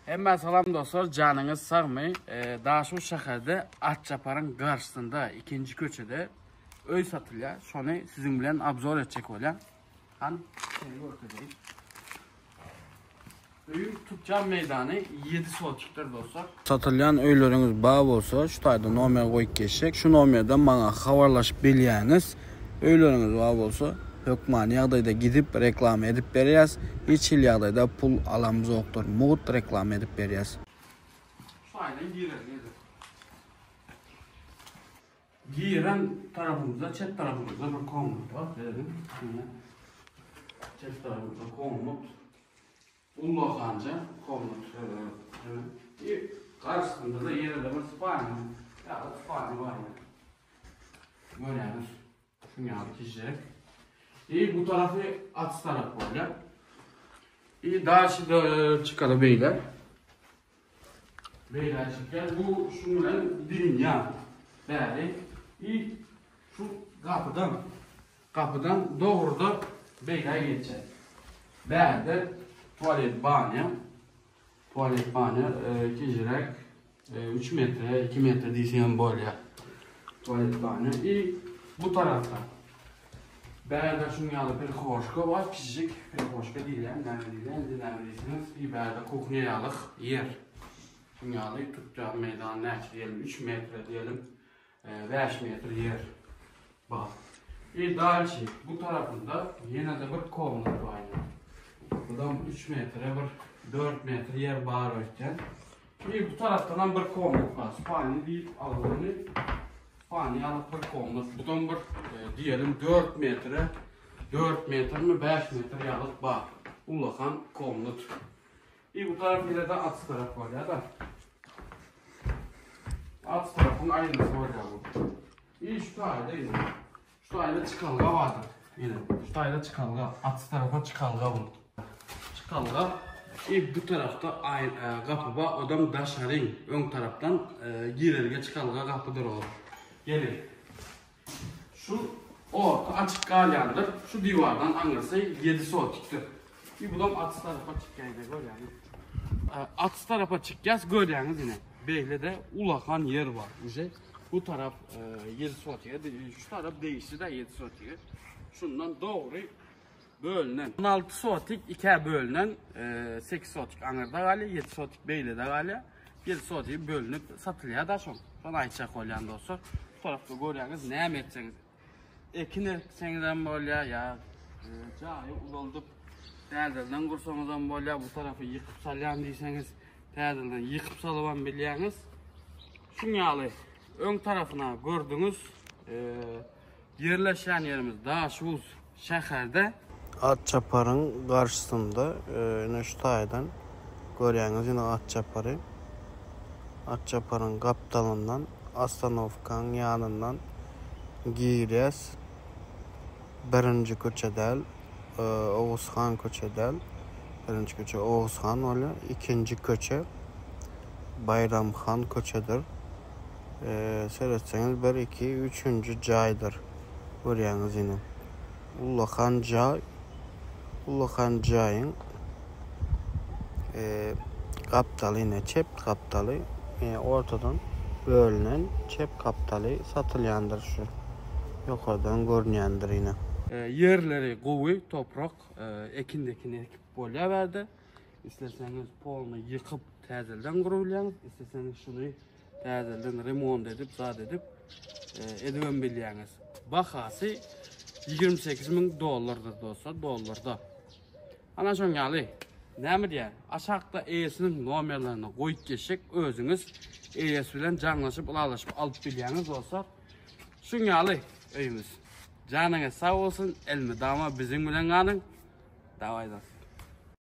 Hemen salam dostlar, canınız sağmay. Daha şu şehirde Atçapar'ın karşısında ikinci köşede öy satılıyor. Şunu sizin bilen abzor edecek olan. Hani seni göreceğiz. Öyün tutacağım meydanı 7 soğutuktur dostlar. Satılan öyleriniz bağ olsa şu tayda nomer koyup geçecek. Şu nomerden bana havarlaşıp biliyeniz. Öyleriniz bağ olsa Hökmani yağdayda gidip reklam edip veriyaz. Hiç il yağdayda pul alamız yoktur. Muğut reklam edip veriyaz. Şu aynen giyiren tarafımızda, çet tarafımızda bir konumuz var. Çet tarafımızda konumuz. Ullo kanca konumuz. Karşısında da yerde bir spani. Ya da spani var ya. Görüyoruz. Şunu yapıp çizecek. Bu tarafı at taraf böyle. Daha şimdi çıkalı beyler. Beyler çıkar. Bu şunların dirin ya. Böyle. Şu kapıdan doğru da beyler geçecek. Böyle tuvalet banyo. Tuvalet banyo kişilik 3 metre 2 metre diyeceğim böyle. Tuvalet banyo. Bu tarafta. Berde şunyalı bir hoşka var, küçük bir hoşka değil, dinlemediyseniz berde kuhniyalık yer. Şunyalı tutacağım meydan ne diyelim, 3 metre diyelim, 5 metre yer. Bak. Daha şey, bu tarafında yine de bir komnat var. Buradan 3 metre, 4 metre yer var ökken. Bu taraftan bir komnat var, spani değil, alanı. Spaniyalık bir komnat. Buradan bir diyelim 4 metre mi 5 metre yalık var. Ulakan komnat. Bu taraf ile de at taraf var ya da. At tarafın aynısı var ya bu. Şu tayda yine. Şu tayda çıkalga vardır. Yine. Şu tayda çıkalga. At tarafa çıkalga bu. Çıkalga. Bu tarafta kapı var. Odam daşarın. Ön taraftan girerge çıkalga kapıdır olur. Gelin. Şu orta açık kalyandır. Şu divardan anırsa 7 soğutuktur. Buradan atı tarafa çıkaydı görüyorsunuz. Atı tarafa çıkacağız görüyorsunuz yine. Böyle de ulakan yer var. Bu taraf 7 soğutuk. Şu taraf değişti de 7 soğutuk. Şundan doğru bölünen. 16 soğutuk 2'ye bölünen 8 soğutuk anırda gali, 7 soğutuk beyle de gali. 7 soğutuk bölünüp satılıyor da son. Sonra ayçak olan dostlar. Bu tarafta görüyorsunuz ne etseniz. Ekin etseniz böyle ya. Cahil uzaldıp terdelden kursanızdan böyle bu tarafı yıkıp salyan diyseniz terdelden yıkıp salıvan biliyorsunuz. Şunyalı ön tarafına gördünüz. Yerleşen yerimiz daha şu şehirde. Atçapar'ın karşısında yine şu taydan görüyorsunuz yine Atçapar'ı. Atçapar'ın kaptalından Astanovkan yanından giyiriz. Birinci köçedel Oğuzhan köçedel. Birinci köçe Oğuzhan oluyor. İkinci köçe Bayramhan köçedir. Seyretseniz 1, 2, 3. caydır. Görüyorsunuz yine. Ulakan cayın kaptalı yine çep kaptalı. Ortadan bölünen çep kaptalı satılyandır şu. Yukarıdan görünüyandır yine. Yerleri koyu, toprak, ekindekini ekip bolya verdi. İsterseniz polunu yıkıp təzelden kurulayanız, isterseniz şunu təzelden remont edip, zat edip edivən biliyanız. Bakası $28.000 dostlar, dollarda. Ana şun yalı. Ne mi diye? Aşağıda EYS'nin numarlarını koyup geçecek, özünüz EYS bilen canlaşıp, alaşıp alıp biliyanız olsa. Şun yalı öyümüz. Canınız sağ olsun, elmi dama bizim bilen kanın. Davaydan.